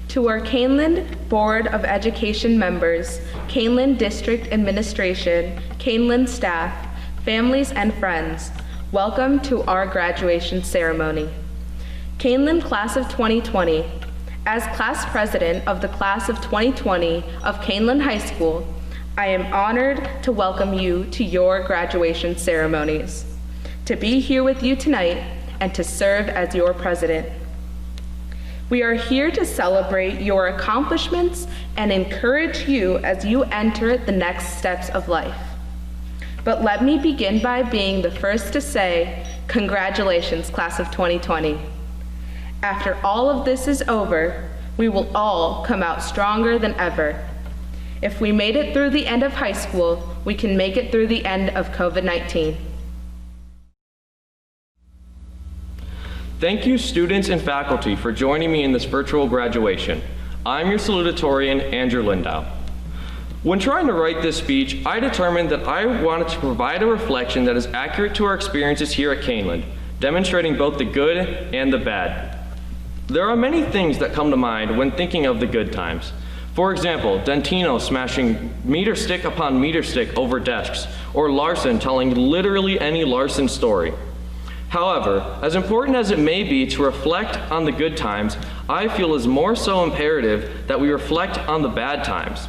To our Kaneland Board of Education members, Kaneland District Administration, Kaneland staff, families, and friends, welcome to our graduation ceremony. Kaneland Class of 2020, as class president of the Class of 2020 of Kaneland High School, I am honored to welcome you to your graduation ceremonies, to be here with you tonight, and to serve as your president. We are here to celebrate your accomplishments and encourage you as you enter the next steps of life. But let me begin by being the first to say, congratulations, Class of 2020. After all of this is over, we will all come out stronger than ever. If we made it through the end of high school, we can make it through the end of COVID-19. Thank you, students and faculty, for joining me in this virtual graduation. I'm your salutatorian, Andrew Lindau. When trying to write this speech, I determined that I wanted to provide a reflection that is accurate to our experiences here at Kaneland, demonstrating both the good and the bad. There are many things that come to mind when thinking of the good times. For example, Dentino smashing meter stick upon meter stick over desks, or Larson telling literally any Larson story. However, as important as it may be to reflect on the good times, I feel is more so imperative that we reflect on the bad times.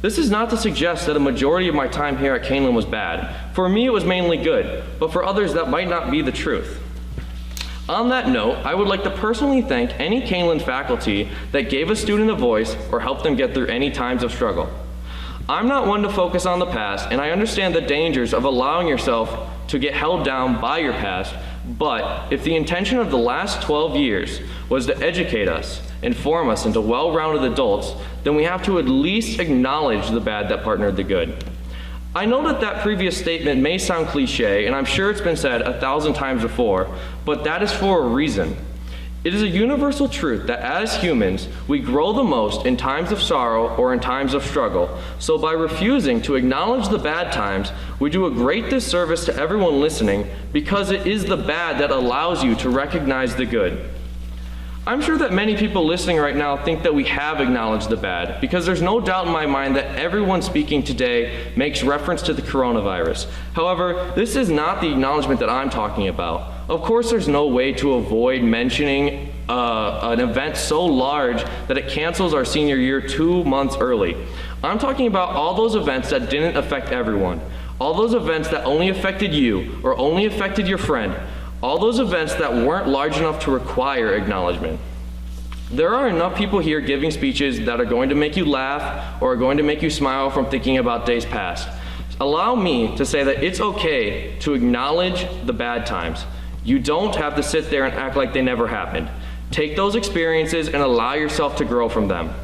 This is not to suggest that a majority of my time here at Kaneland was bad. For me, it was mainly good, but for others, that might not be the truth. On that note, I would like to personally thank any Kaneland faculty that gave a student a voice or helped them get through any times of struggle. I'm not one to focus on the past, and I understand the dangers of allowing yourself to get held down by your past, but if the intention of the last 12 years was to educate us, inform us into well-rounded adults, then we have to at least acknowledge the bad that partnered the good. I know that that previous statement may sound cliche, and I'm sure it's been said 1,000 times before, but that is for a reason. It is a universal truth that as humans, we grow the most in times of sorrow or in times of struggle. So by refusing to acknowledge the bad times, we do a great disservice to everyone listening, because it is the bad that allows you to recognize the good. I'm sure that many people listening right now think that we have acknowledged the bad, because there's no doubt in my mind that everyone speaking today makes reference to the coronavirus. However, this is not the acknowledgement that I'm talking about. Of course, there's no way to avoid mentioning an event so large that it cancels our senior year 2 months early. I'm talking about all those events that didn't affect everyone, all those events that only affected you or only affected your friend, all those events that weren't large enough to require acknowledgement. There are enough people here giving speeches that are going to make you laugh or are going to make you smile from thinking about days past. Allow me to say that it's okay to acknowledge the bad times. You don't have to sit there and act like they never happened. Take those experiences and allow yourself to grow from them.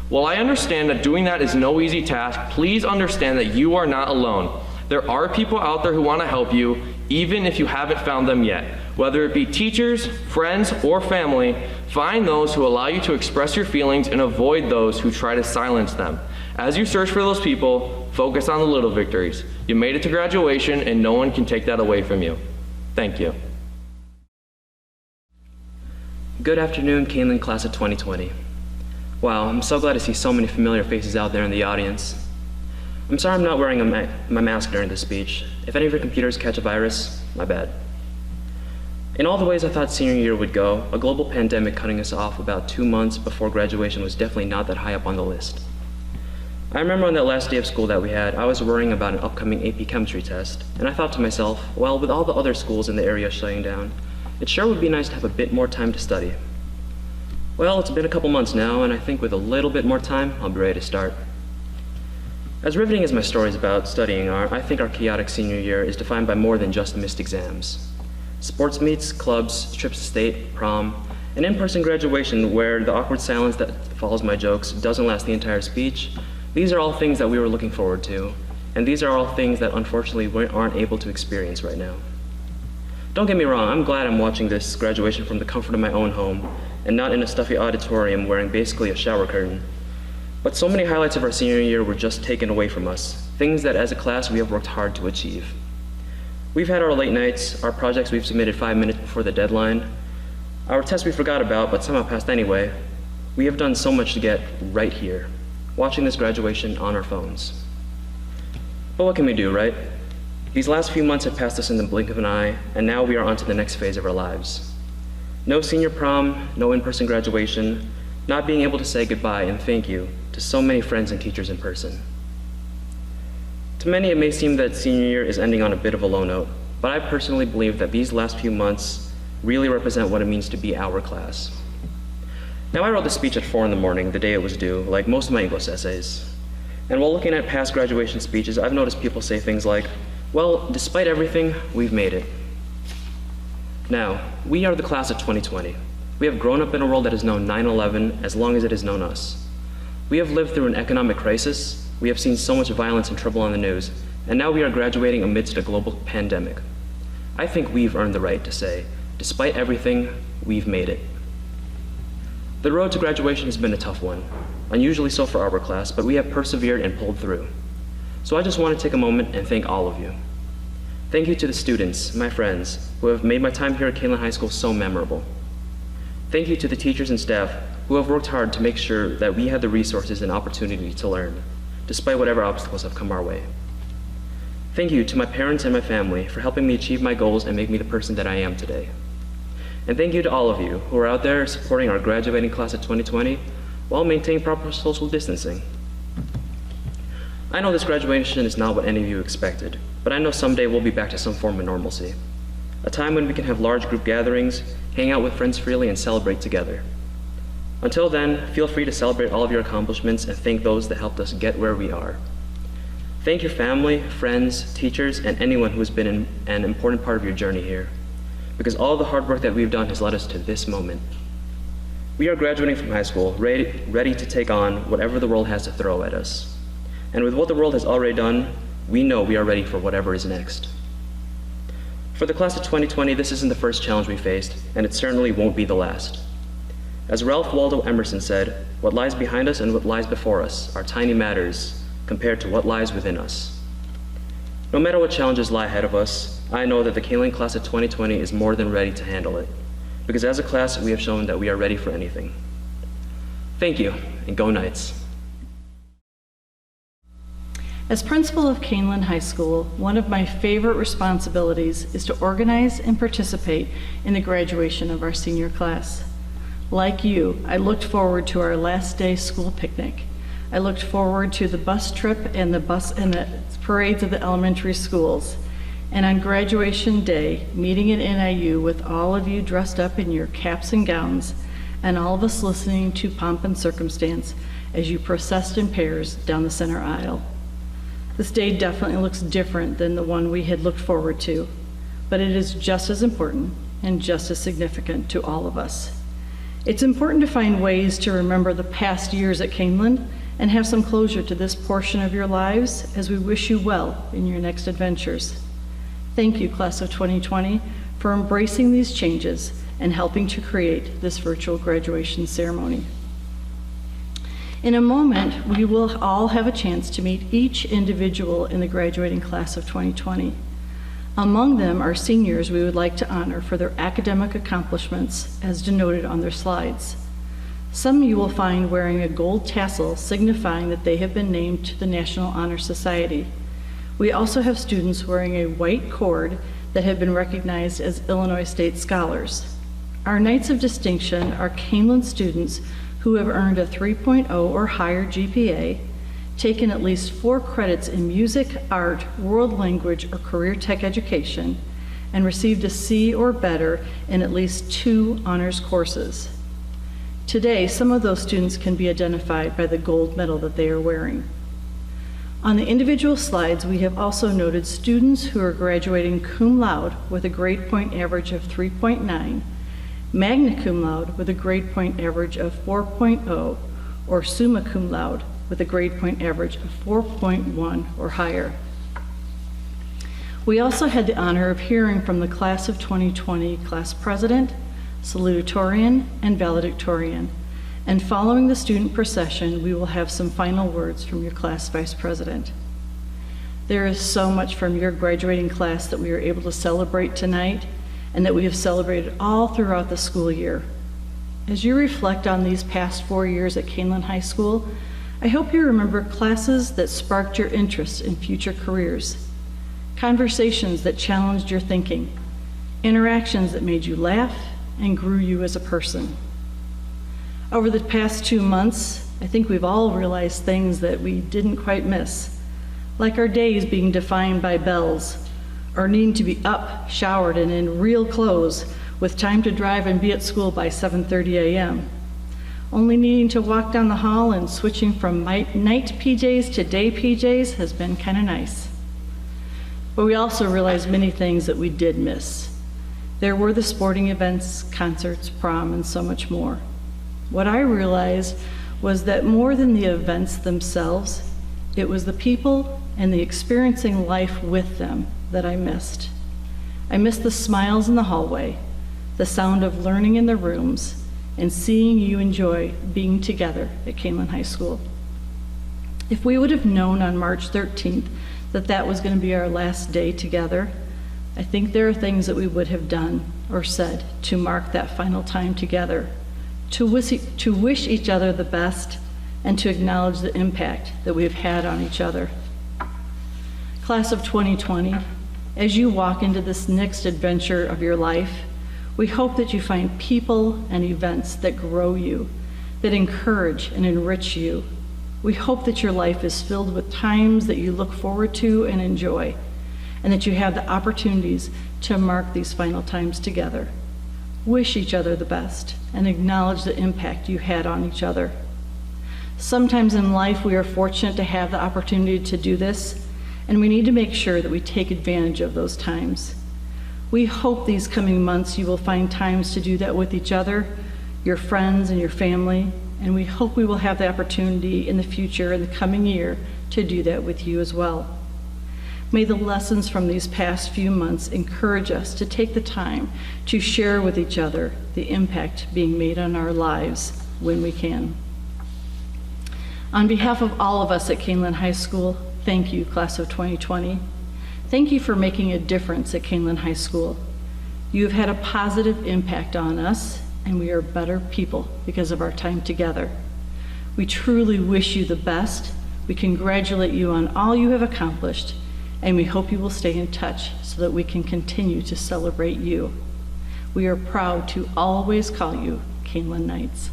While I understand that doing that is no easy task, please understand that you are not alone. There are people out there who want to help you, even if you haven't found them yet. Whether it be teachers, friends, or family, find those who allow you to express your feelings and avoid those who try to silence them. As you search for those people, focus on the little victories. You made it to graduation, and no one can take that away from you. Thank you. Good afternoon, Kaneland Class of 2020. Wow, I'm so glad to see so many familiar faces out there in the audience. I'm sorry I'm not wearing my mask during this speech. If any of your computers catch a virus, my bad. In all the ways I thought senior year would go, a global pandemic cutting us off about 2 months before graduation was definitely not that high up on the list. I remember on that last day of school that we had, I was worrying about an upcoming AP chemistry test, and I thought to myself, well, with all the other schools in the area shutting down, it sure would be nice to have a bit more time to study. Well, it's been a couple months now, and I think with a little bit more time, I'll be ready to start. As riveting as my stories about studying are, I think our chaotic senior year is defined by more than just missed exams. Sports meets, clubs, trips to state, prom, an in-person graduation where the awkward silence that follows my jokes doesn't last the entire speech. These are all things that we were looking forward to, and these are all things that unfortunately we aren't able to experience right now. Don't get me wrong, I'm glad I'm watching this graduation from the comfort of my own home and not in a stuffy auditorium wearing basically a shower curtain. But so many highlights of our senior year were just taken away from us, things that as a class we have worked hard to achieve. We've had our late nights, our projects we've submitted 5 minutes before the deadline, our tests we forgot about but somehow passed anyway, We have done so much to get right here, watching this graduation on our phones. But what can we do, right? These last few months have passed us in the blink of an eye, and now we are on to the next phase of our lives. No senior prom, no in-person graduation, not being able to say goodbye and thank you to so many friends and teachers in person. To many, it may seem that senior year is ending on a bit of a low note, but I personally believe that these last few months really represent what it means to be our class. Now, I wrote this speech at 4 in the morning, the day it was due, like most of my English essays. And while looking at past graduation speeches, I've noticed people say things like, well, despite everything, we've made it. Now, we are the class of 2020. We have grown up in a world that has known 9/11 as long as it has known us. We have lived through an economic crisis, we have seen so much violence and trouble on the news, and now we are graduating amidst a global pandemic. I think we've earned the right to say, despite everything, we've made it. The road to graduation has been a tough one, unusually so for our class, but we have persevered and pulled through. So I just want to take a moment and thank all of you. Thank you to the students, my friends, who have made my time here at Kaneland High School so memorable. Thank you to the teachers and staff who have worked hard to make sure that we had the resources and opportunity to learn, despite whatever obstacles have come our way. Thank you to my parents and my family for helping me achieve my goals and make me the person that I am today. And thank you to all of you who are out there supporting our graduating class of 2020 while maintaining proper social distancing. I know this graduation is not what any of you expected, but I know someday we'll be back to some form of normalcy. A time when we can have large group gatherings, hang out with friends freely, and celebrate together. Until then, feel free to celebrate all of your accomplishments and thank those that helped us get where we are. Thank your family, friends, teachers, and anyone who has been an important part of your journey here, because all the hard work that we've done has led us to this moment. We are graduating from high school, ready to take on whatever the world has to throw at us. And with what the world has already done, we know we are ready for whatever is next. For the class of 2020, this isn't the first challenge we faced, and it certainly won't be the last. As Ralph Waldo Emerson said, what lies behind us and what lies before us are tiny matters compared to what lies within us. No matter what challenges lie ahead of us, I know that the Kaneland class of 2020 is more than ready to handle it, because as a class, we have shown that we are ready for anything. Thank you, and go Knights. As principal of Kaneland High School, one of my favorite responsibilities is to organize and participate in the graduation of our senior class. Like you, I looked forward to our last day school picnic. I looked forward to the bus trip and the parades of the elementary schools. And on graduation day, meeting at NIU with all of you dressed up in your caps and gowns, and all of us listening to pomp and circumstance as you processed in pairs down the center aisle. This day definitely looks different than the one we had looked forward to, but it is just as important and just as significant to all of us. It's important to find ways to remember the past years at Kaneland and have some closure to this portion of your lives as we wish you well in your next adventures. Thank you, class of 2020, for embracing these changes and helping to create this virtual graduation ceremony. In a moment, we will all have a chance to meet each individual in the graduating class of 2020. Among them are seniors we would like to honor for their academic accomplishments as denoted on their slides. Some you will find wearing a gold tassel signifying that they have been named to the National Honor Society. We also have students wearing a white cord that have been recognized as Illinois State Scholars. Our Knights of Distinction are Kaneland students who have earned a 3.0 or higher GPA, taken at least 4 credits in music, art, world language, or career tech education, and received a C or better in at least 2 honors courses. Today, some of those students can be identified by the gold medal that they are wearing. On the individual slides, we have also noted students who are graduating cum laude with a grade point average of 3.9, magna cum laude with a grade point average of 4.0, or summa cum laude with a grade point average of 4.1 or higher. We also had the honor of hearing from the class of 2020 class president, salutatorian, and valedictorian. And following the student procession, we will have some final words from your class vice president. There is so much from your graduating class that we are able to celebrate tonight and that we have celebrated all throughout the school year. As you reflect on these past 4 years at Kaneland High School, I hope you remember classes that sparked your interest in future careers, conversations that challenged your thinking, interactions that made you laugh and grew you as a person. Over the past 2 months, I think we've all realized things that we didn't quite miss, like our days being defined by bells, or needing to be up, showered, and in real clothes with time to drive and be at school by 7:30 a.m. Only needing to walk down the hall and switching from night PJs to day PJs has been kind of nice. But we also realized many things that we did miss. There were the sporting events, concerts, prom, and so much more. What I realized was that more than the events themselves, it was the people and the experiencing life with them that I missed. I missed the smiles in the hallway, the sound of learning in the rooms, and seeing you enjoy being together at Kaneland High School. If we would have known on March 13th that that was going to be our last day together, I think there are things that we would have done or said to mark that final time together, to wish each other the best, and to acknowledge the impact that we've had on each other. Class of 2020, as you walk into this next adventure of your life, we hope that you find people and events that grow you, that encourage and enrich you. We hope that your life is filled with times that you look forward to and enjoy, and that you have the opportunities to mark these final times together. Wish each other the best and acknowledge the impact you had on each other. Sometimes in life we are fortunate to have the opportunity to do this, and we need to make sure that we take advantage of those times. We hope these coming months you will find times to do that with each other, your friends, and your family, and we hope we will have the opportunity in the future, in the coming year, to do that with you as well. May the lessons from these past few months encourage us to take the time to share with each other the impact being made on our lives when we can. On behalf of all of us at Kaneland High School, thank you, Class of 2020. Thank you for making a difference at Kaneland High School. You have had a positive impact on us, and we are better people because of our time together. We truly wish you the best. We congratulate you on all you have accomplished, and we hope you will stay in touch so that we can continue to celebrate you. We are proud to always call you Kaneland Knights.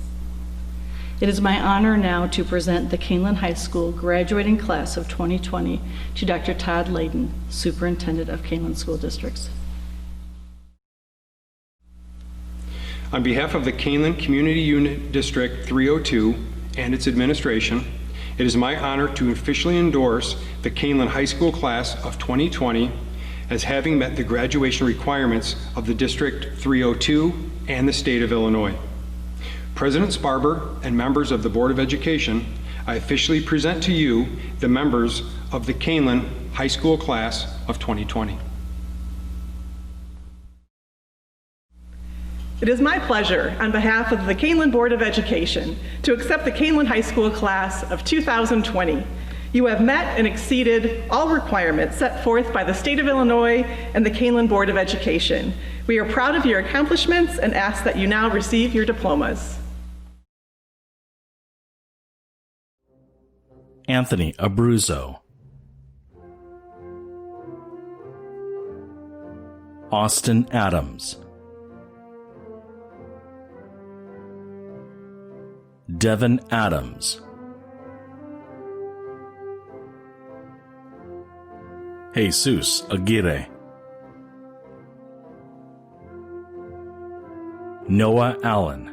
It is my honor now to present the Kaneland High School graduating class of 2020 to Dr. Todd Layden, Superintendent of Kaneland School Districts. On behalf of the Kaneland Community Unit District 302 and its administration, it is my honor to officially endorse the Kaneland High School class of 2020 as having met the graduation requirements of the District 302 and the state of Illinois. President Sparber and members of the Board of Education, I officially present to you the members of the Kaneland High School class of 2020. It is my pleasure, on behalf of the Kaneland Board of Education, to accept the Kaneland High School class of 2020. You have met and exceeded all requirements set forth by the state of Illinois and the Kaneland Board of Education. We are proud of your accomplishments and ask that you now receive your diplomas. Anthony Abruzzo, Austin Adams, Devin Adams, Jesus Aguirre, Noah Allen,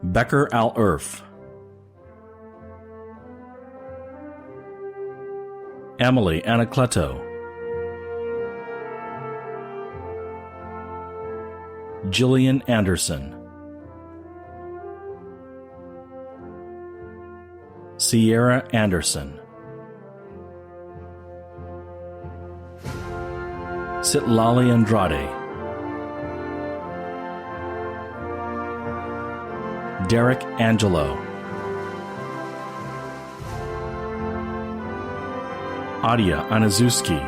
Becker Al-Irf, Emily Anacleto, Jillian Anderson, Sierra Anderson, Citlali Andrade, Derek Angelo, Adia Anazuski,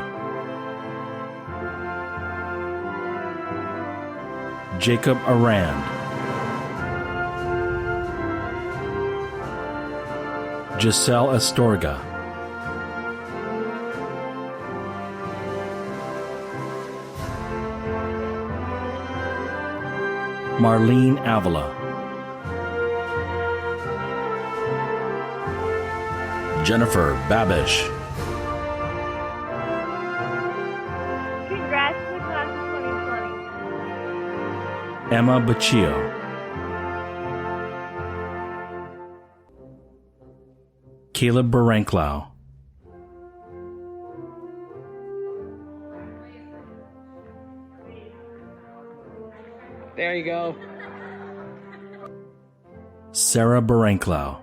Jacob Arand, Giselle Astorga, Marlene Avila, Jennifer Babish, Congrats to the class of 2020. Emma Baccio, Caleb Baranklau, There you go. Sarah Baranklau,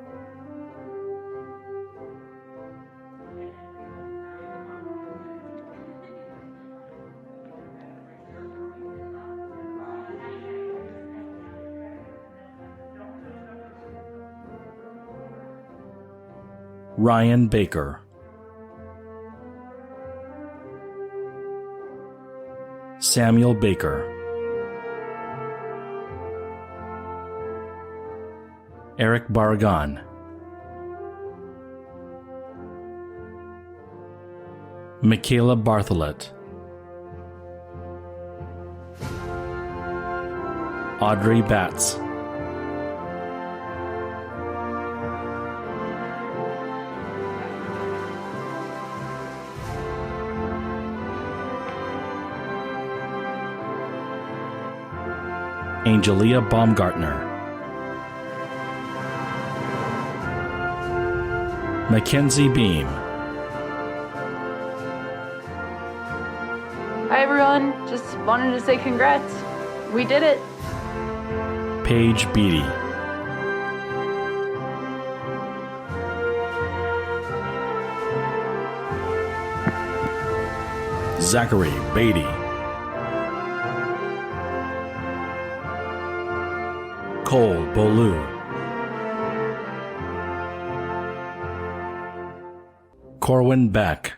Ryan Baker, Samuel Baker, Eric Barragan, Michaela Bartholet, Audrey Batts, Angelia Baumgartner, Mackenzie Beam, Hi everyone, just wanted to say congrats. We did it. Paige Beatty, Zachary Beatty, Cole Bolu, Corwin Beck,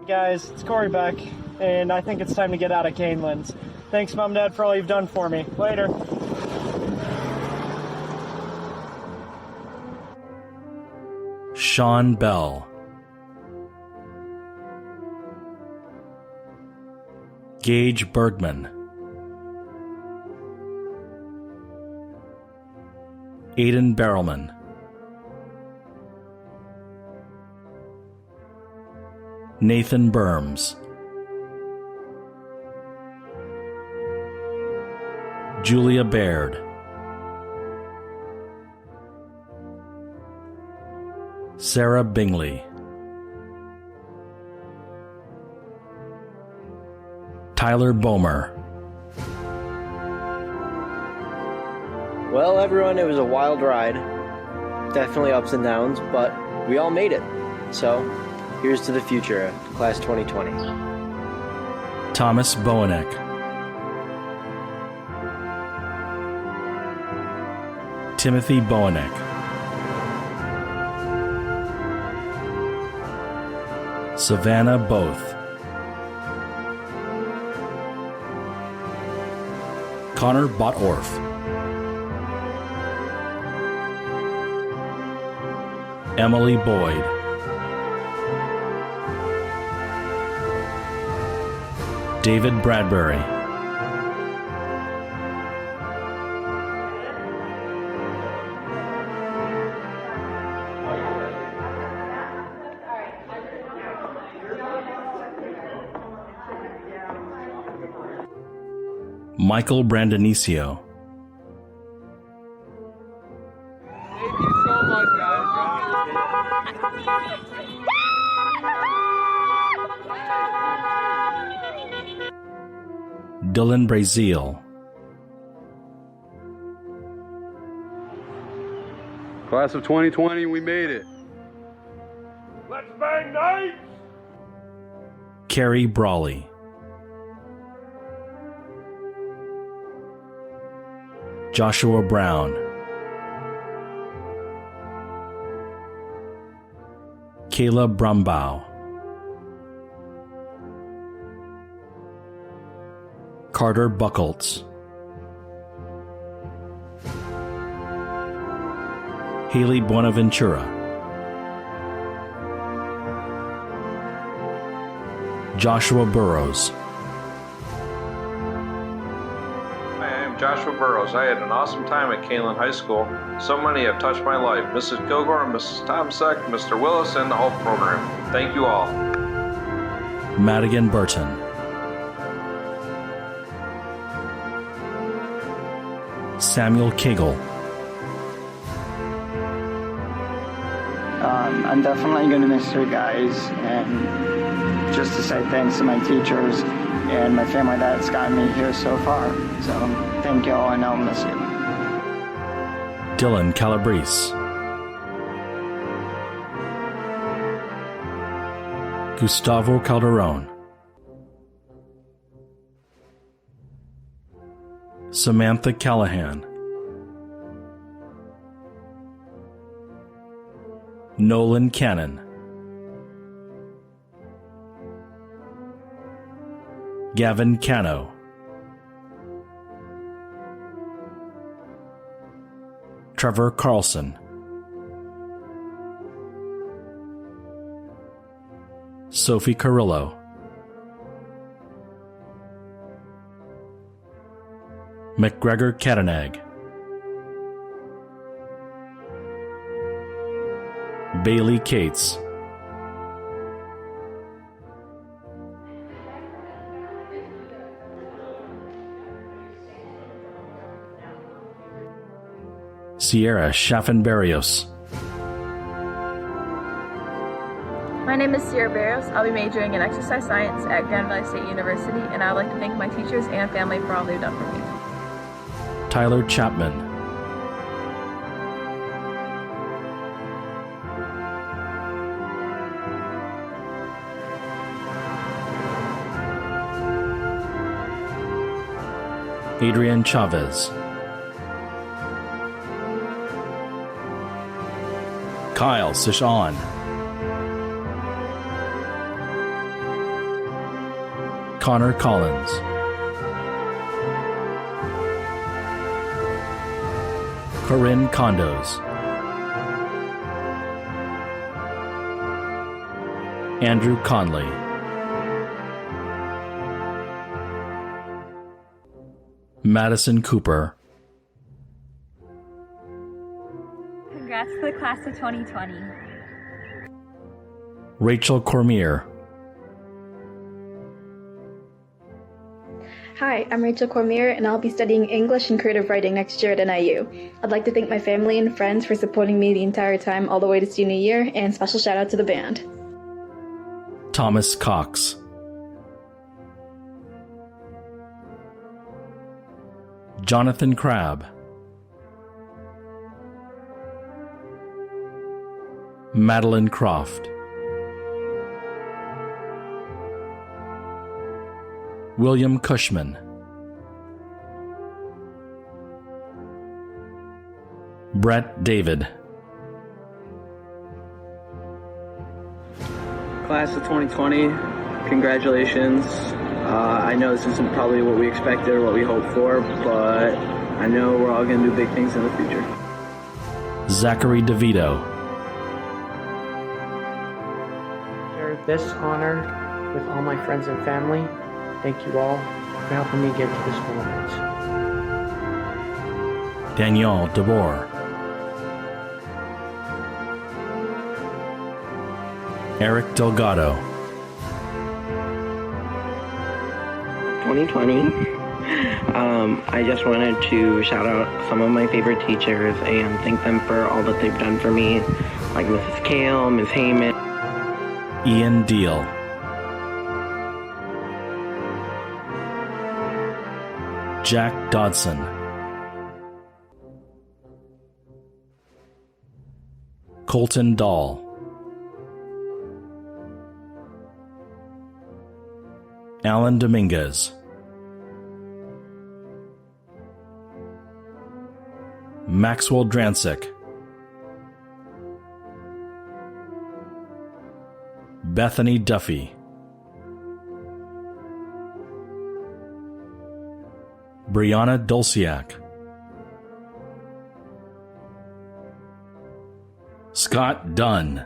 Guys, it's Corey Beck, and I think it's time to get out of Kaneland. Thanks, Mom and Dad, for all you've done for me. Later. Sean Bell, Gage Bergman, Aidan Barrelman, Nathan Burms, Julia Baird, Sarah Bingley, Tyler Bomer, Well, everyone, it was a wild ride. Definitely ups and downs, but we all made it. So, here's to the future, class 2020. Thomas Boweneck, Timothy Boweneck, Savannah Both, Connor Botorf, Emily Boyd, David Bradbury, Michael Brandonicio, Thank you so much, guys. Dylan Brazil, Class of 2020, we made it. Let's bang nights! Carrie Brawley, Joshua Brown, Kayla Brumbaugh, Carter Buckholtz, Haley Buenaventura, Joshua Burrows, Hi, I'm Joshua Burrows. I had an awesome time at Kaneland High School. So many have touched my life. Mrs. Kilgore, Mrs. Tomsek, Mr. Willis, and the whole program. Thank you all. Madigan Burton, Samuel Cagle, I'm definitely going to miss you guys, and just to say thanks to my teachers and my family that's gotten me here so far. So thank you all, and I'll miss you. Dylan Calabrese, Gustavo Calderon, Samantha Callahan, Nolan Cannon, Gavin Cano, Trevor Carlson, Sophie Carrillo, McGregor Catanag, Bailey Cates, Sierra Schaffen-Barrios, My name is Sierra Barrios. I'll be majoring in exercise science at Grand Valley State University, and I would like to thank my teachers and family for all they've done for me. Tyler Chapman, Adrian Chavez, Kyle Sishan, Connor Collins, Corinne Condos, Andrew Conley, Madison Cooper, Congrats to the class of 2020. Rachel Cormier, Hi, I'm Rachel Cormier, and I'll be studying English and creative writing next year at NIU. I'd like to thank my family and friends for supporting me the entire time all the way to senior year, and special shout out to the band. Thomas Cox, Jonathan Crabb, Madeline Croft, William Cushman, Brett David, Class of 2020, congratulations. I know this isn't probably what we expected or what we hoped for, but I know we're all going to do big things in the future. Zachary DeVito, Share this honor with all my friends and family. Thank you all for helping me get to this moment. Danielle DeBoer, Eric Delgado, 2020. I just wanted to shout out some of my favorite teachers and thank them for all that they've done for me, like Mrs. Kale, Ms. Heyman, Ian Deal, Jack Dodson, Colton Dahl, Alan Dominguez, Maxwell Drancic, Bethany Duffy, Brianna Dolciak, Scott Dunn,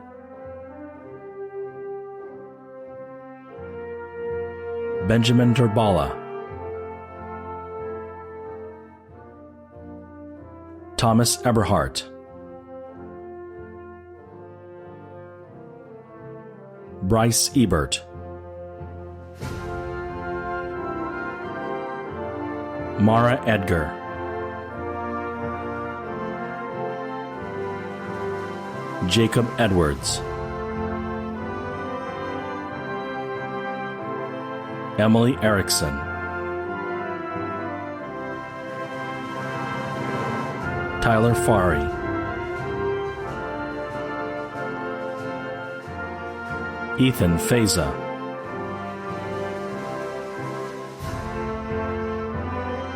Benjamin Turbala, Thomas Eberhardt, Bryce Ebert, Mara Edgar, Jacob Edwards, Emily Erickson, Tyler Fari, Ethan Feza,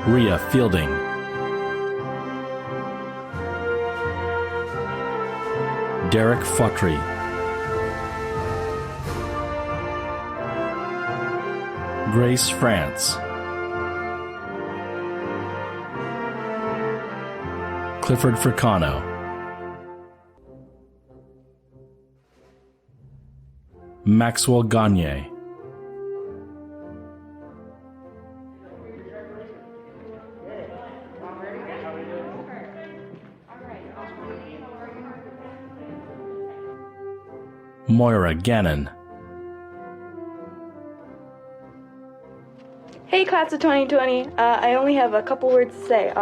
Rhea Fielding, Derek Fotry, Grace France, Clifford Fricano, Maxwell Gagne, Moira Gannon, Hey, class of 2020. I only have a couple words to say.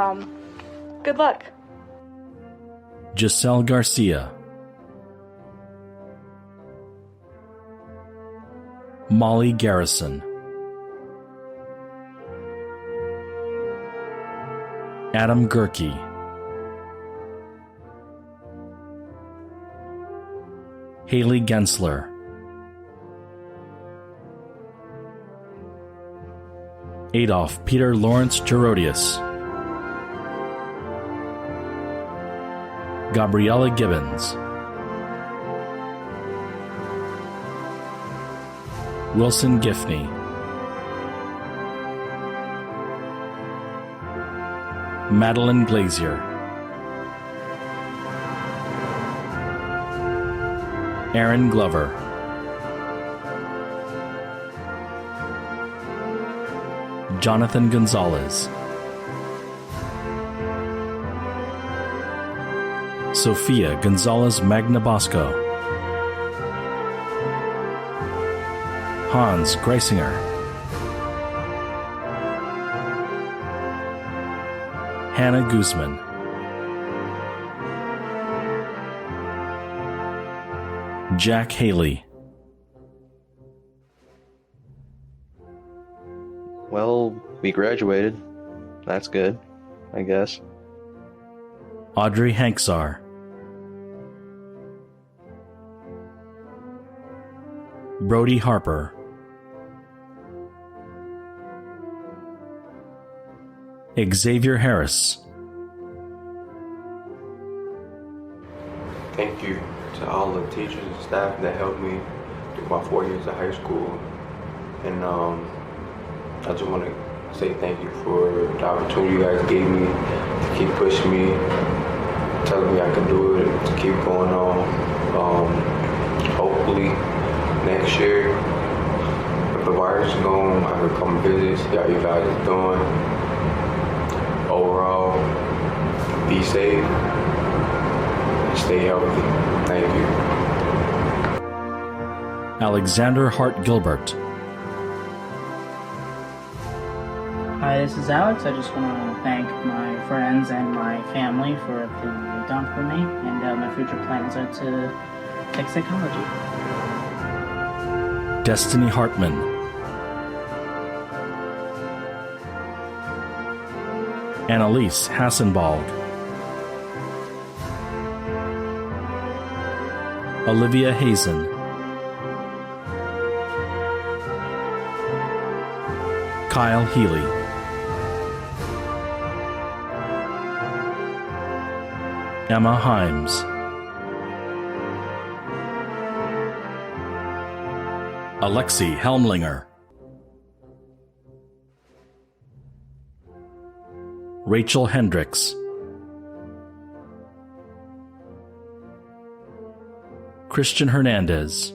Good luck. Giselle Garcia, Molly Garrison, Adam Gerke, Haley Gensler, Adolph Peter Lawrence Gerodius, Gabriella Gibbons, Wilson Giffney, Madeline Glazier, Aaron Glover, Jonathan Gonzalez, Sophia Gonzalez Magnabosco, Hans Greisinger, Hannah Guzman, Jack Haley. Well, we graduated. That's good, I guess. Audrey Hanksar, Brody Harper, Xavier Harris. Thank you to all the teachers and staff that helped me through my 4 years of high school. And I just want to say thank you for the opportunity you guys gave me to keep pushing me, telling me I can do it, to keep going on. Hopefully next year, if the virus is gone, I can come visit, see how you guys are doing. Overall, be safe, stay healthy. Thank you. Alexander Hart Gilbert, Hi, this is Alex. I just want to thank my friends and my family for everything they've done for me, and my future plans are to take psychology. Destiny Hartman, Annalise Hassenbalg, Olivia Hazen, Kyle Healy, Emma Himes, Alexi Helmlinger, Rachel Hendricks, Christian Hernandez,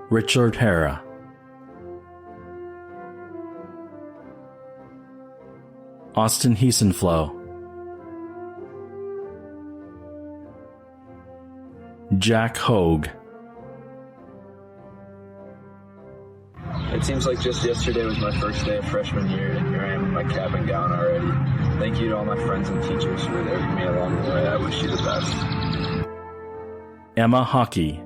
Richard Hera, Austin Hiesenflow, Jack Hogue. It seems like just yesterday was my first day of freshman year, and here I am in my cap and gown already. Thank you to all my friends and teachers who were there for me along the way. I wish you the best. Emma Hockey,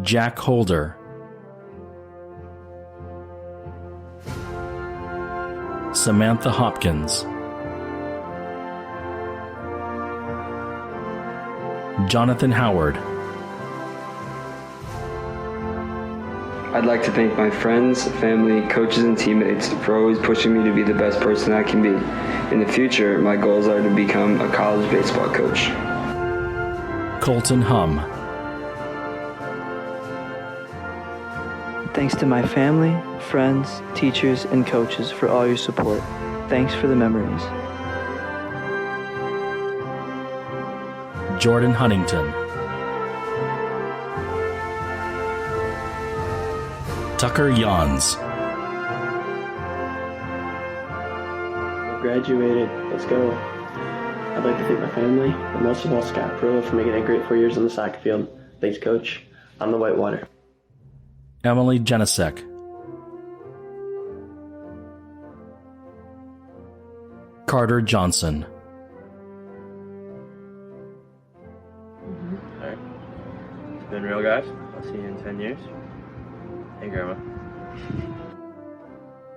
Jack Holder, Samantha Hopkins, Jonathan Howard, I'd like to thank my friends, family, coaches, and teammates for always pushing me to be the best person I can be. In the future, my goals are to become a college baseball coach. Colton Hum, Thanks to my family, friends, teachers, and coaches for all your support. Thanks for the memories. Jordan Huntington, Tucker Yons, Graduated. Let's go. I'd like to thank my family, but most of all Scott Perillo for making a great 4 years on the soccer field. Thanks, Coach. On the Whitewater. Emily Jenisek, Carter Johnson, Alright. It's been real, guys. I'll see you in 10 years. Hey, Grandma.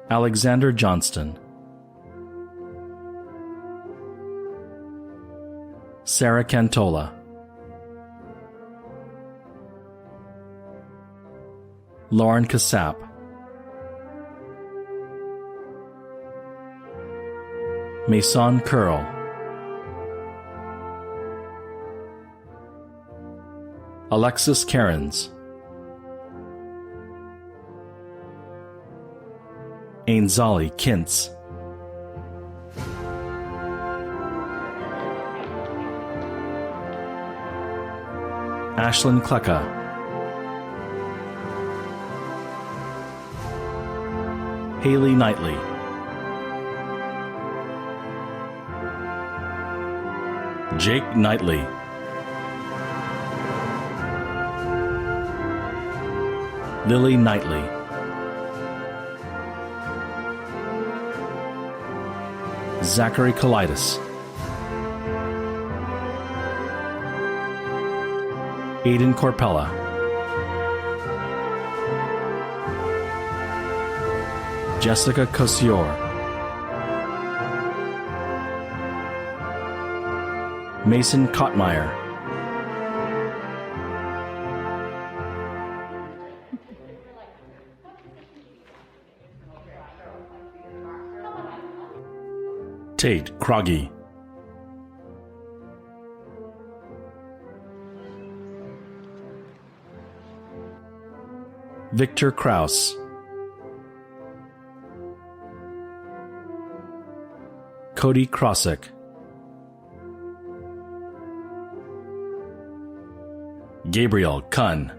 Alexander Johnston, Sarah Cantola, Lauren Kassap, Mason Curl, Alexis Cairns, Ainsley Kintz, Ashlyn Klecka, Haley Knightley, Jake Knightley, Lily Knightley, Zachary Kalidas, Aiden Corpella, Jessica Cosior, Mason Kottmeyer, Tate Croggy, Victor Kraus, Cody Krosick, Gabriel Kunn,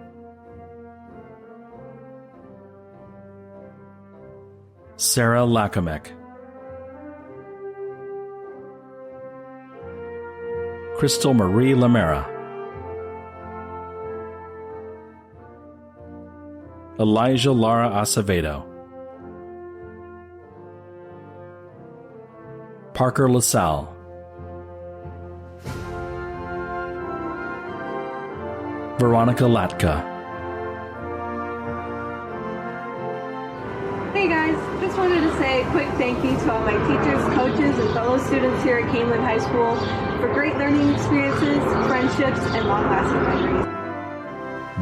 Sarah Lakamek, Crystal Marie Lamera, Elijah Lara Acevedo, Parker LaSalle, Veronica Latka. Hey guys, just wanted to say a quick thank you to all my teachers, coaches, and fellow students here at Kaneland High School for great learning experiences, friendships, and long-lasting memories.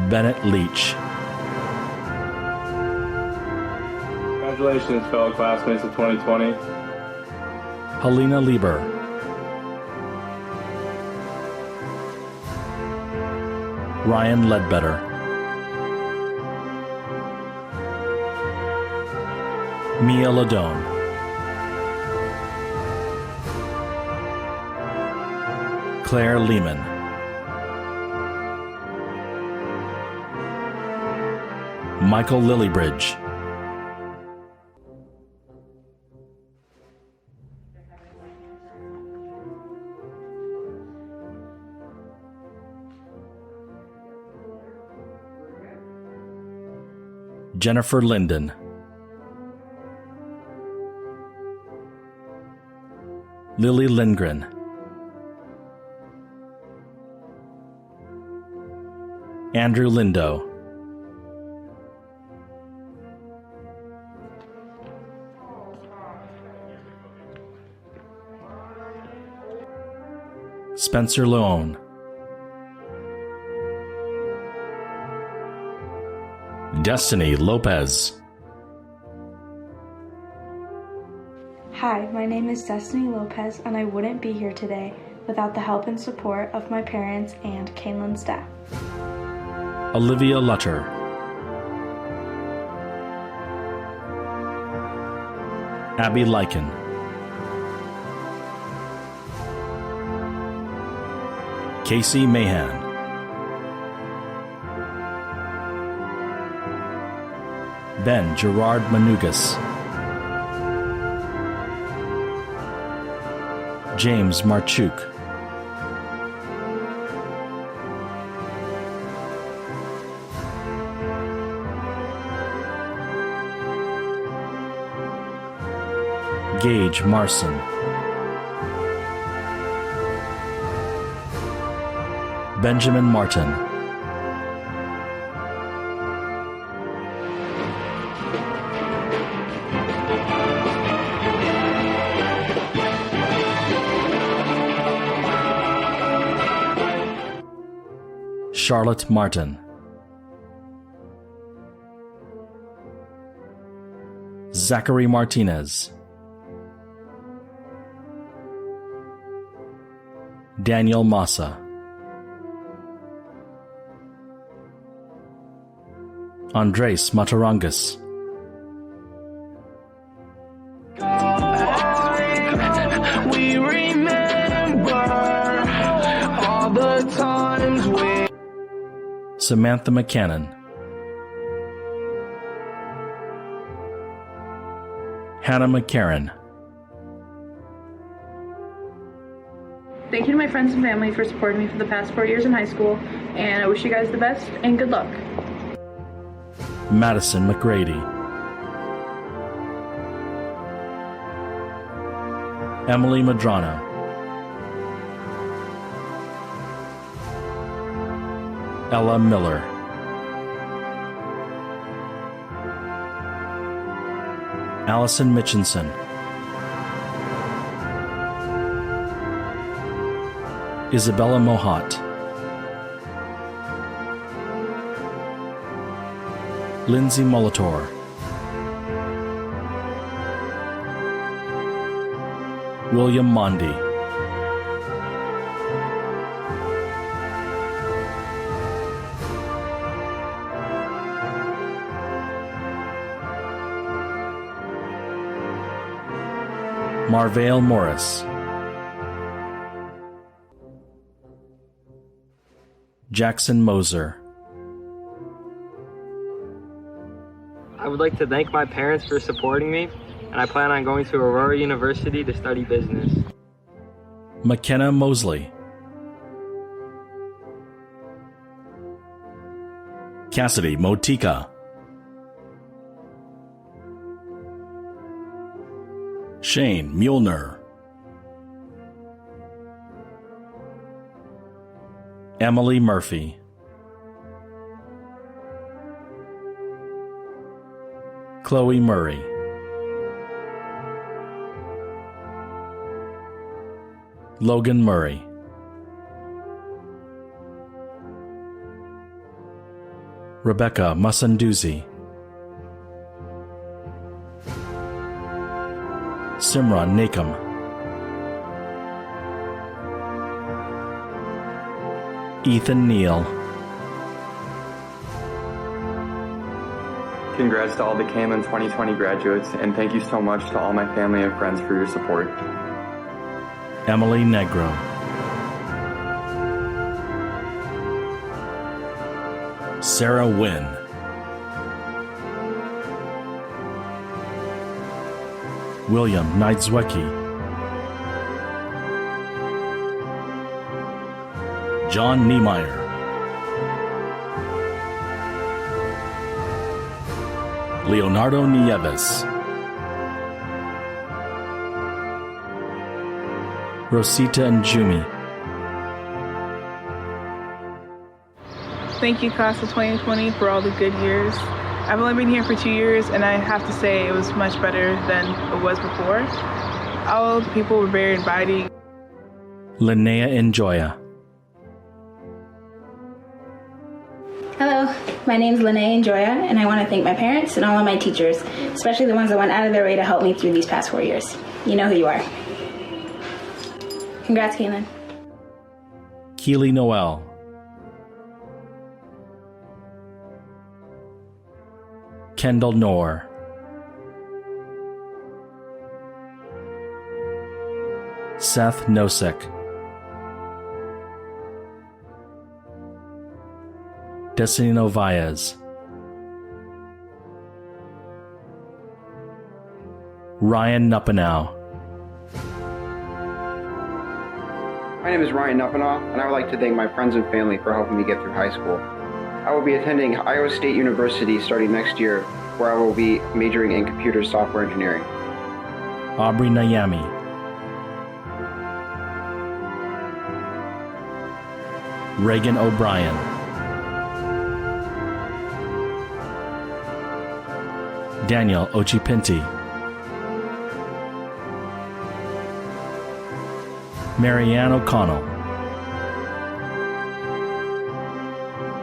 Bennett Leach, Congratulations, fellow classmates of 2020. Helena Lieber, Ryan Ledbetter, Mia Ladone, Claire Lehman, Michael Lillybridge, Jennifer Linden, Lily Lindgren, Andrew Lindo, Spencer Leone, Destiny Lopez, Hi, my name is Destiny Lopez, and I wouldn't be here today without the help and support of my parents and Kaneland staff. Olivia Lutter, Abby Lycan, Casey Mahan, Ben Gerard Manugas, James Marchuk, Gage Marson, Benjamin Martin, Charlotte Martin, Zachary Martinez, Daniel Massa, Andres Matarangas, We remember all the times we Samantha McCannon, Hannah McCarran, Thank you to my friends and family for supporting me for the past 4 years in high school, and I wish you guys the best and good luck. Madison McGrady, Emily Madrano, Ella Miller, Allison Mitchinson, Isabella Mohat, Lindsay Molitor, William Mondi, Marvale Morris, Jackson Moser, I would like to thank my parents for supporting me, and I plan on going to Aurora University to study business. McKenna Mosley, Cassidy Motika, Shane Muehlner, Emily Murphy, Chloe Murray, Logan Murray, Rebecca Musanduzi, Simran Nakam, Ethan Neal, Congrats to all the Kaneland 2020 graduates, and thank you so much to all my family and friends for your support. Emily Negro. Sarah Wynn. William Niedzwecki. John Niemeyer. Leonardo Nieves. Rosita Njumi. Thank you, class of 2020, for all the good years. I've only been here for 2 years, and I have to say it was much better than it was before. All the people were very inviting. Linnea Enjoya. Hello, my name is Linnea Enjoya, and I want to thank my parents and all of my teachers, especially the ones that went out of their way to help me through these past 4 years. You know who you are. Congrats, Kaneland. Keely Noel. Kendall Knorr. Seth Nosek. Destiny Novaez. Ryan Nuppenow. My name is Ryan Nuppenow, and I would like to thank my friends and family for helping me get through high school. I will be attending Iowa State University starting next year, where I will be majoring in computer software engineering. Aubrey Nayami. Reagan O'Brien. Daniel Ochipinti. Marianne O'Connell.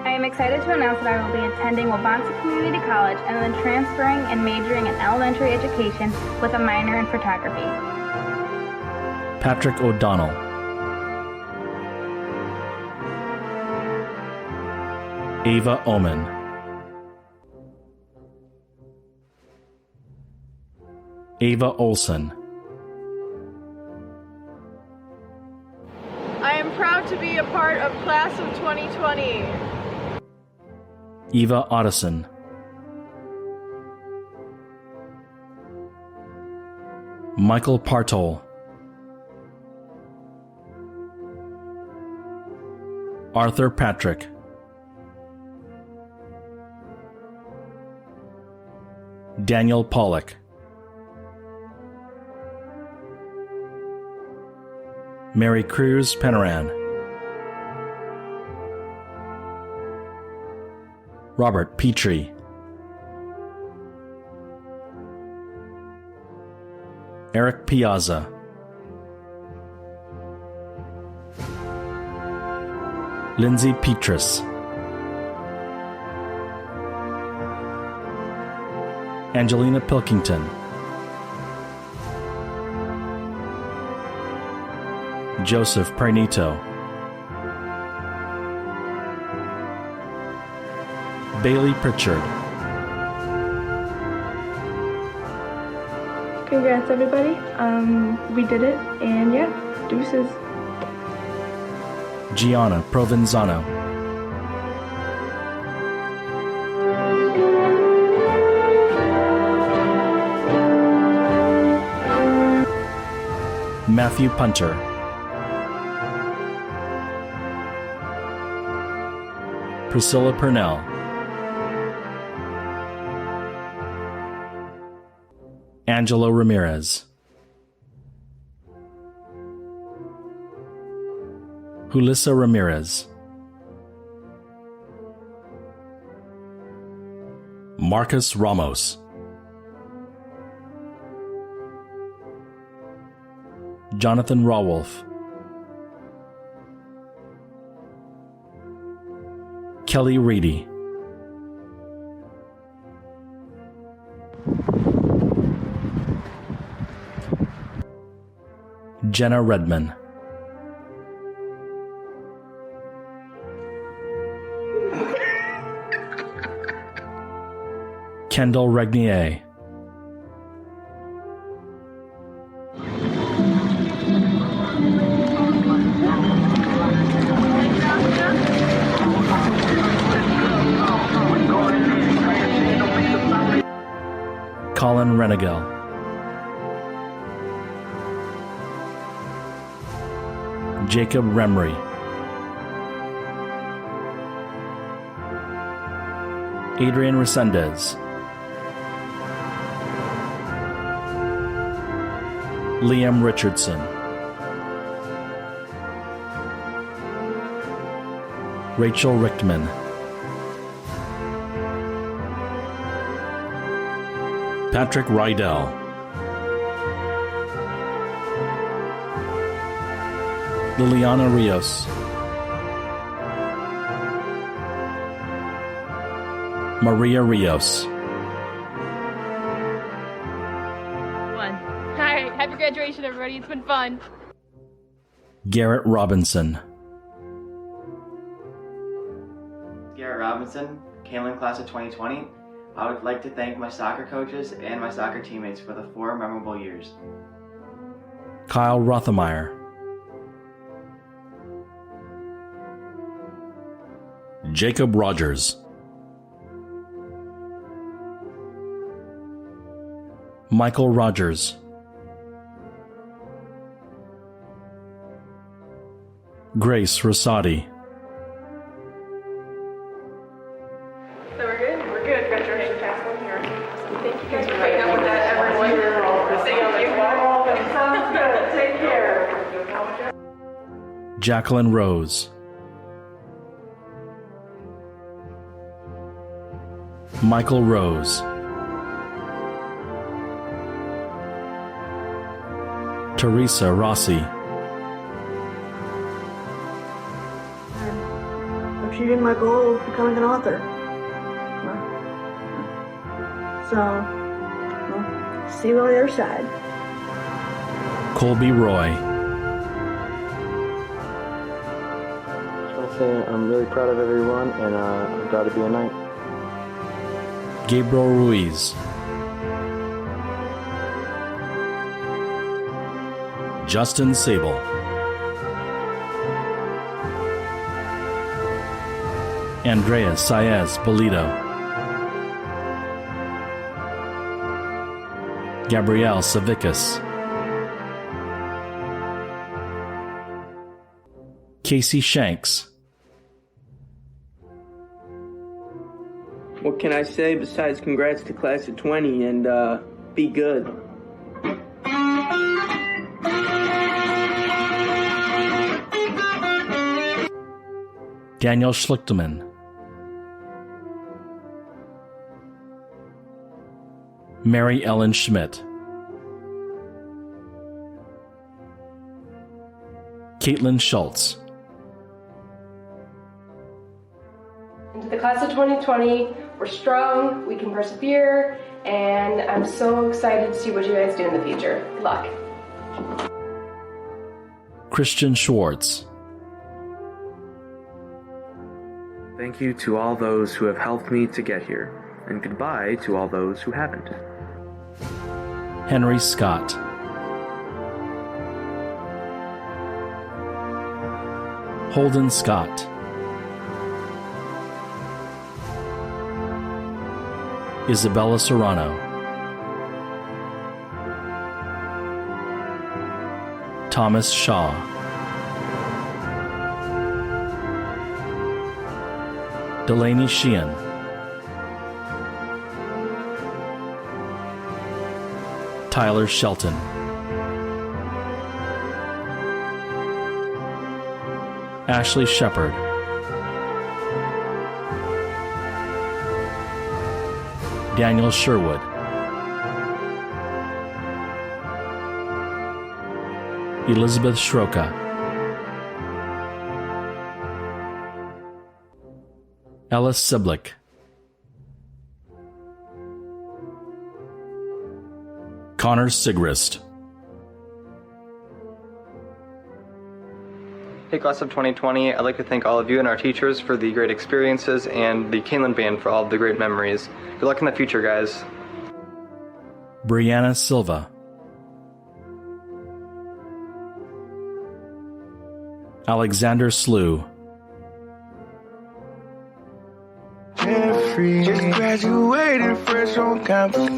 I am excited to announce that I will be attending Wabansie Community College and then transferring and majoring in elementary education with a minor in photography. Patrick O'Donnell. Ava Oman. Ava Olson. I am proud to be a part of class of 2020. Eva Otteson. Michael Partol. Arthur Patrick. Daniel Pollock. Mary Cruz Panaran. Robert Petrie. Eric Piazza. Lindsay Petrus. Angelina Pilkington. Joseph Pernito. Bailey Pritchard. Congrats, everybody. We did it, and yeah, deuces. Gianna Provenzano. Matthew Punter. Priscilla Purnell. Angelo Ramirez. Julissa Ramirez. Marcus Ramos. Jonathan Rawolf. Kelly Reedy. Jenna Redman. Kendall Regnier, Colin Renegel, Jacob Remry, Adrian Resendez, Liam Richardson, Rachel Richtman, Patrick Rydell, Liliana Rios, Maria Rios, Hi, happy graduation, everybody. It's been fun. Garrett Robinson, Garrett Robinson, Kaneland class of 2020. I would like to thank my soccer coaches and my soccer teammates for the 4 memorable years. Kyle Rothemeyer, Jacob Rogers, Michael Rogers, Grace Rosati, So we're good? We're good. Congratulations, Kathleen. Here. Thank you guys for putting up with that, everyone. Sounds good. Take care. Jacqueline Rose, Michael Rose, Teresa Rossi, achieving my goal of becoming an author. So, well, see you on the other side. Colby Roy, Just want to say I'm really proud of everyone, and I'm proud to be a knight. Gabriel Ruiz, Justin Sable, Andrea Saez Bolito, Gabrielle Savickas, Casey Shanks, What can I say besides congrats to class of 20 and be good. Daniel Schlichterman, Mary Ellen Schmidt, Caitlin Schultz, And to the class of 2020, we're strong, we can persevere, and I'm so excited to see what you guys do in the future. Good luck. Christian Schwartz, Thank you to all those who have helped me to get here, and goodbye to all those who haven't. Henry Scott, Holden Scott, Isabella Serrano, Thomas Shaw, Delaney Sheehan, Tyler Shelton, Ashley Shepard, Daniel Sherwood, Elizabeth Schroka, Ellis Siblick, Connor Sigrist, Hey, class of 2020, I'd like to thank all of you and our teachers for the great experiences and the Kaneland Band for all of the great memories. Good luck in the future, guys. Brianna Silva, Alexander Slew, Just graduated fresh on campus.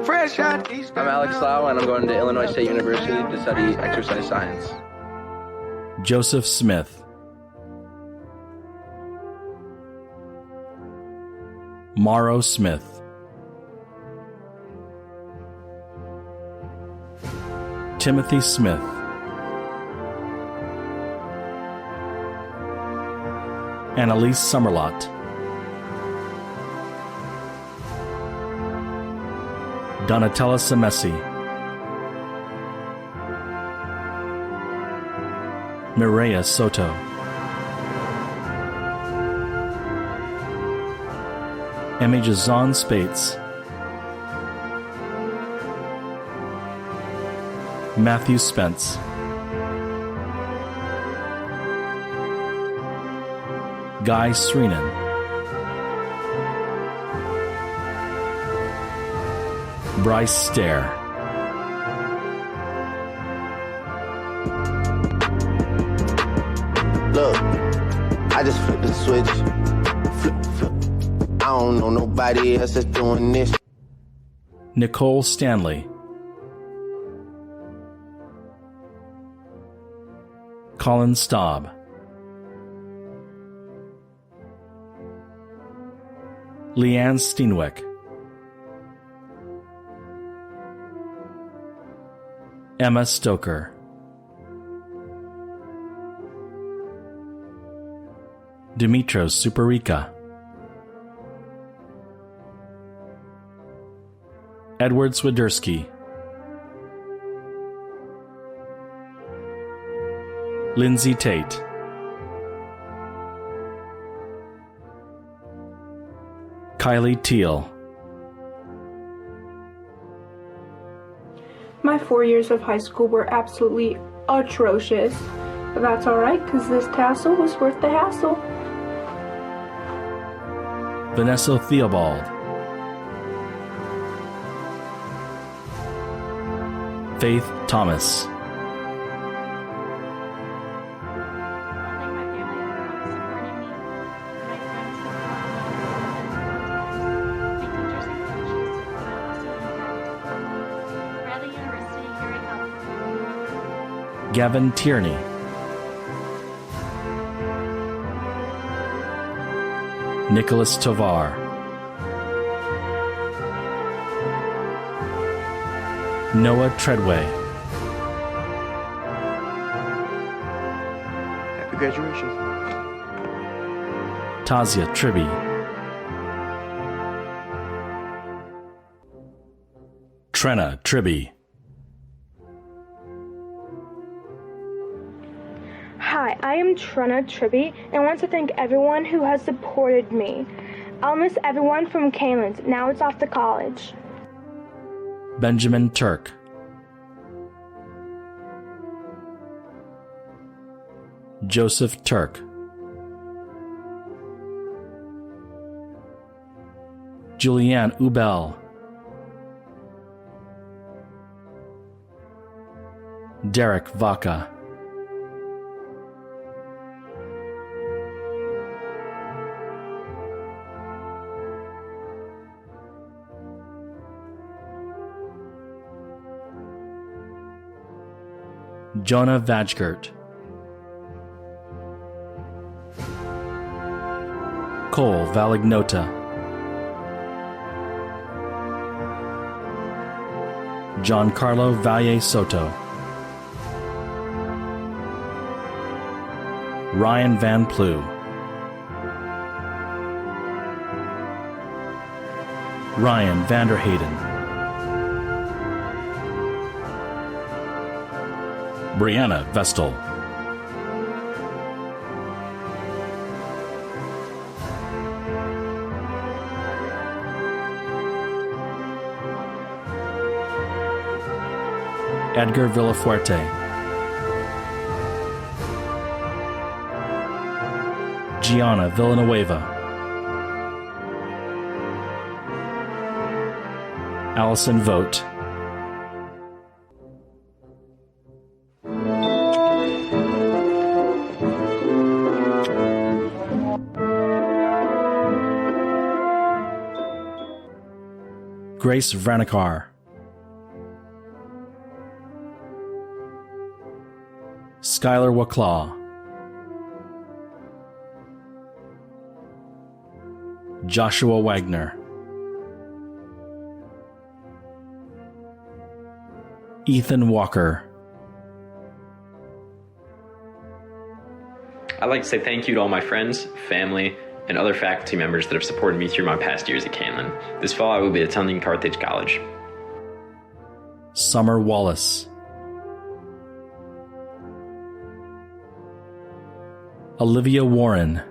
Fresh out East. I'm Alex Lau, and I'm going to Illinois State University to study exercise science. Joseph Smith, Morrow Smith, Timothy Smith, Annalise Summerlot, Donatella Semesi, Mireya Soto, Emijazan Spates, Matthew Spence, Guy Sreenan, Bryce Stair, Look, I just flipped the switch. Flip. I don't know nobody else that's doing this. Nicole Stanley, Colin Staub, Leanne Steenwick, Emma Stoker, Dimitros Superica, Edward Swiderski, Lindsay Tate, Kylie Teal. My 4 years of high school were absolutely atrocious, but that's alright because this tassel was worth the hassle. Vanessa Theobald, Faith Thomas, Gavin Tierney, Nicholas Tovar, Noah Treadway, Happy graduation. Tasia Tribby, Trenna Tribby, Hi, I am Trenna Tribby and I want to thank everyone who has supported me. I'll miss everyone from Kaneland. Now it's off to college. Benjamin Turk, Joseph Turk, Julianne Ubel, Derek Vaca, Jonah Vajgert, Cole Valignota, Giancarlo Valle Soto, Ryan Van Plu, Ryan Vanderhayden, Brianna Vestal, Edgar Villafuerte, Gianna Villanueva, Allison Vogt, Grace Vranikar, Skylar Waclaw, Joshua Wagner, Ethan Walker. I'd like to say thank you to all my friends, family, and other faculty members that have supported me through my past years at Kaneland. This fall, I will be attending Carthage College. Summer Wallace, Olivia Warren,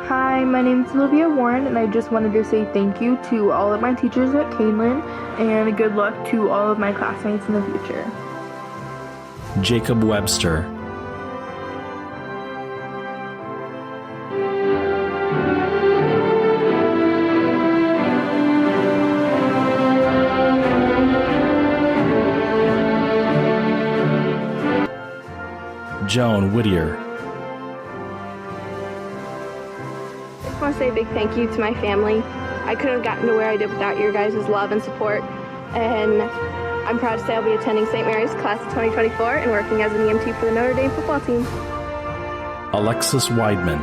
Hi, my name is Olivia Warren, and I just wanted to say thank you to all of my teachers at Kaneland, and good luck to all of my classmates in the future. Jacob Webster, Joan Whittier, I just want to say a big thank you to my family. I couldn't have gotten to where I did without your guys' love and support. And I'm proud to say I'll be attending St. Mary's class of 2024 and working as an EMT for the Notre Dame football team. Alexis Weidman,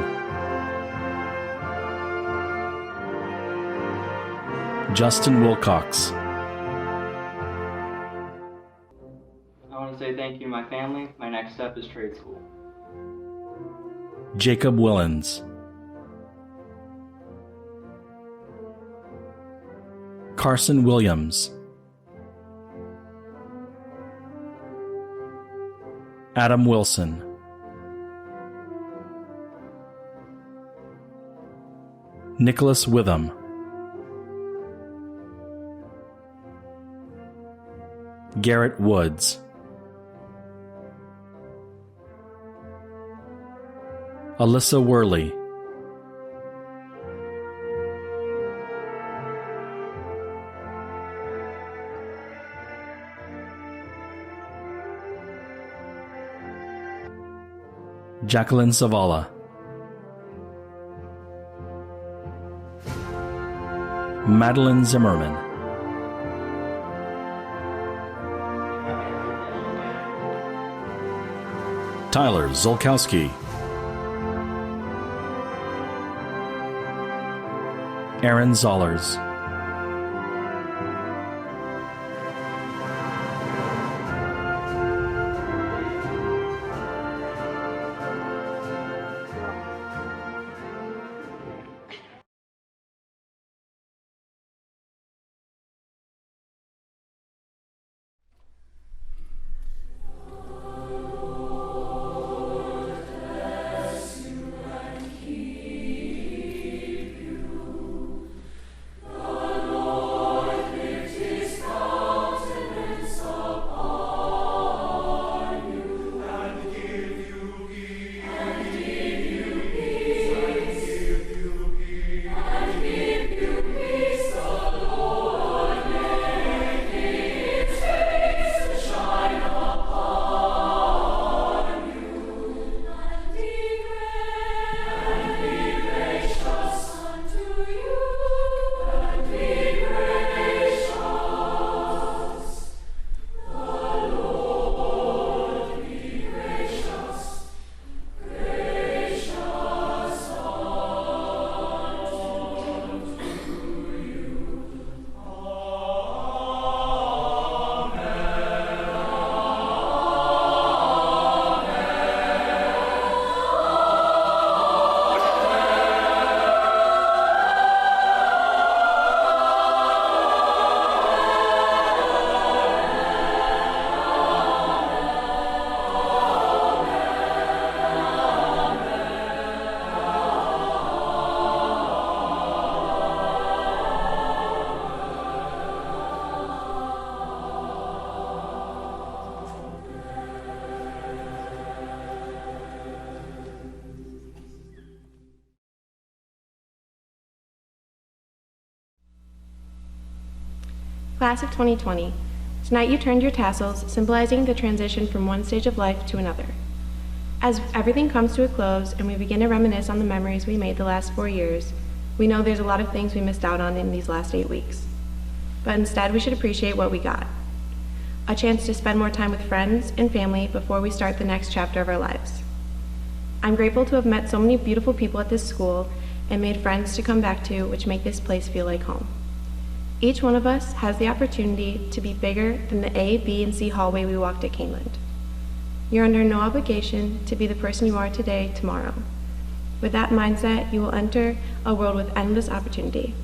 Justin Wilcox, I want to say thank you to my family. My next step is trade school. Jacob Willens, Carson Williams, Adam Wilson, Nicholas Witham, Garrett Woods, Alyssa Worley, Jacqueline Savala, Madeline Zimmerman, Tyler Zolkowski, Aaron Zollers, Class of 2020, tonight you turned your tassels, symbolizing the transition from one stage of life to another. As everything comes to a close and we begin to reminisce on the memories we made the last 4 years, we know there's a lot of things we missed out on in these last 8 weeks. But instead, we should appreciate what we got. A chance to spend more time with friends and family before we start the next chapter of our lives. I'm grateful to have met so many beautiful people at this school and made friends to come back to, which make this place feel like home. Each one of us has the opportunity to be bigger than the A, B, and C hallway we walked at Kaneland. You're under no obligation to be the person you are today, tomorrow. With that mindset, you will enter a world with endless opportunity.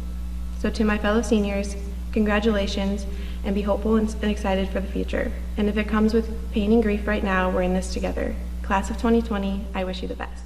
So to my fellow seniors, congratulations, and be hopeful and excited for the future. And if it comes with pain and grief right now, we're in this together. Class of 2020, I wish you the best.